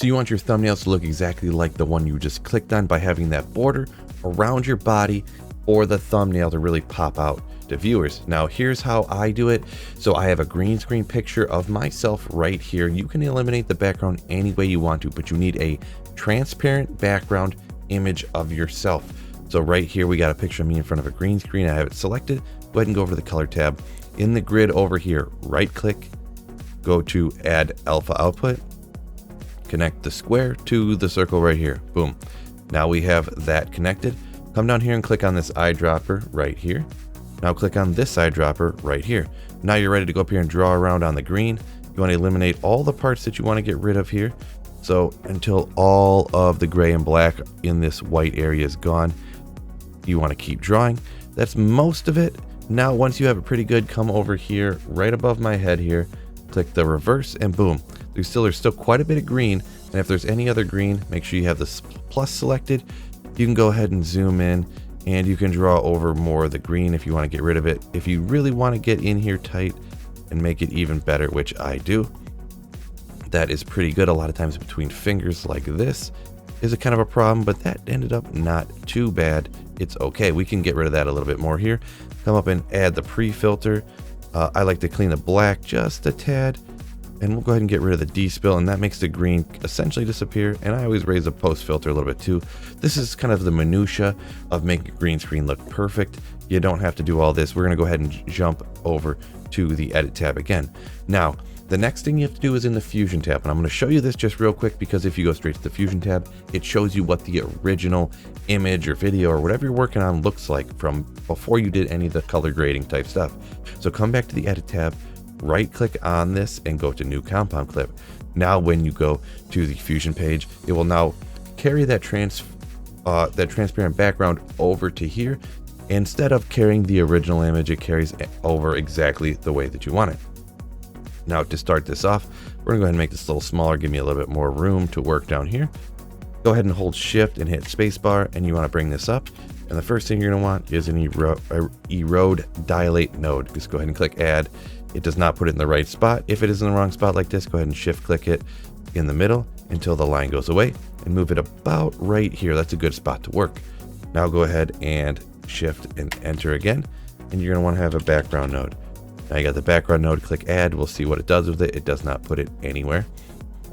So you want your thumbnails to look exactly like the one you just clicked on by having that border around your body or the thumbnail to really pop out to viewers. Now here's how I do it. So I have a green screen picture of myself right here. You can eliminate the background any way you want to, but you need a transparent background image of yourself. So right here we got a picture of me in front of a green screen. I have it selected. Go ahead and go over to the color tab. In the grid over here, right click, go to add alpha output, connect the square to the circle right here. Boom. Now we have that connected. Come down here and click on this eyedropper right here. Now click on this eyedropper right here. Now you're ready to go up here and draw around on the green. You want to eliminate all the parts that you want to get rid of here. So until all of the gray and black in this white area is gone, you want to keep drawing. That's most of it. Now once you have it pretty good, come over here right above my head here, click the reverse, and boom. There's still quite a bit of green, and if there's any other green, make sure you have this plus selected. You can go ahead and zoom in, and you can draw over more of the green if you want to get rid of it. If you really want to get in here tight and make it even better, which I do, that is pretty good. A lot of times between fingers like this is a kind of a problem, but that ended up not too bad. It's okay. We can get rid of that a little bit more here. Come up and add the pre-filter. I like to clean the black just a tad, and we'll go ahead and get rid of the despill, and that makes the green essentially disappear. And I always raise the post filter a little bit too. This is kind of the minutia of making a green screen look perfect. You don't have to do all this. We're going to go ahead and jump over to the edit tab again. Now, the next thing you have to do is in the Fusion tab, and I'm going to show you this just real quick, because if you go straight to the Fusion tab, it shows you what the original image or video or whatever you're working on looks like from before you did any of the color grading type stuff. So come back to the edit tab, right click on this and go to new compound clip. Now when you go to the Fusion page, it will now carry that transparent background over to here. Instead of carrying the original image, it carries over exactly the way that you want it. Now to start this off, we're gonna go ahead and make this a little smaller, give me a little bit more room to work down here. Go ahead and hold shift and hit spacebar, and you want to bring this up. And the first thing you're gonna want is an erode dilate node. Just go ahead and click add. It does not put it in the right spot. If it is in the wrong spot like this, go ahead and shift click it in the middle until the line goes away and move it about right here. That's a good spot to work. Now go ahead and shift and enter again, and you're gonna want to have a background node. Now you got the background node, click add. We'll see what it does with it. It does not put it anywhere.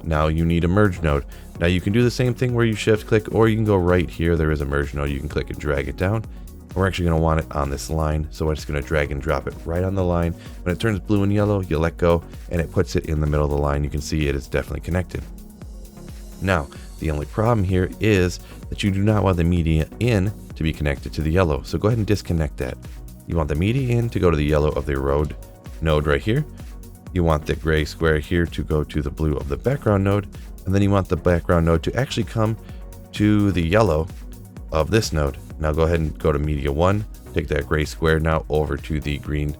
Now you need a merge node. Now you can do the same thing where you shift click, or you can go right here. There is a merge node. You can click and drag it down. We're actually going to want it on this line, so we're just going to drag and drop it right on the line. When it turns blue and yellow, you let go, and it puts it in the middle of the line. You can see it is definitely connected. Now, the only problem here is that you do not want the media in to be connected to the yellow, so go ahead and disconnect that. You want the media in to go to the yellow of the erode node right here. You want the gray square here to go to the blue of the background node, and then you want the background node to actually come to the yellow of this node. Now go ahead and go to media 1, take that gray square now over to the green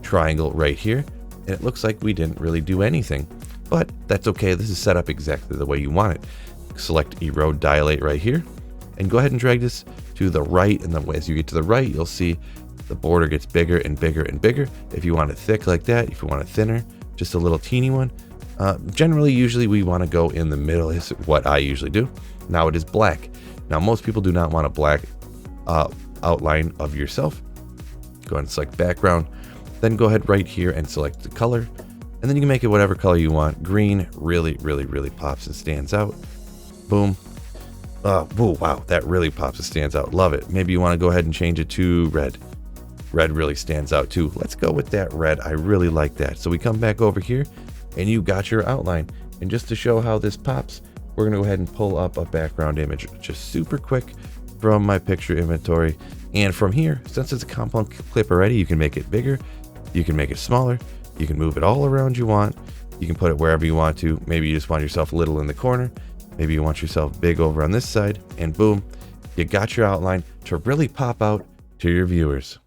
triangle right here, and it looks like we didn't really do anything, but that's okay. This is set up exactly the way you want it. Select erode dilate right here, and go ahead and drag this to the right, and then as you get to the right, you'll see the border gets bigger and bigger and bigger. If you want it thick like that, if you want it thinner, just a little teeny one. Usually we want to go in the middle is what I usually do. Now it is black. Now most people do not want a black outline of yourself. Go ahead and select background, then go ahead right here and select the color, and then you can make it whatever color you want. Green really pops and stands out. Boom. Whoa, wow, that really pops and stands out. Love it. Maybe you want to go ahead and change it to red. Red really stands out too. Let's go with that red. I really like that. So we come back over here and you got your outline. And just to show how this pops, we're going to go ahead and pull up a background image just super quick from my picture inventory. And from here, since it's a compound clip already, you can make it bigger, you can make it smaller, you can move it all around you want, you can put it wherever you want to. Maybe you just want yourself little in the corner, maybe you want yourself big over on this side, and boom, you got your outline to really pop out to your viewers.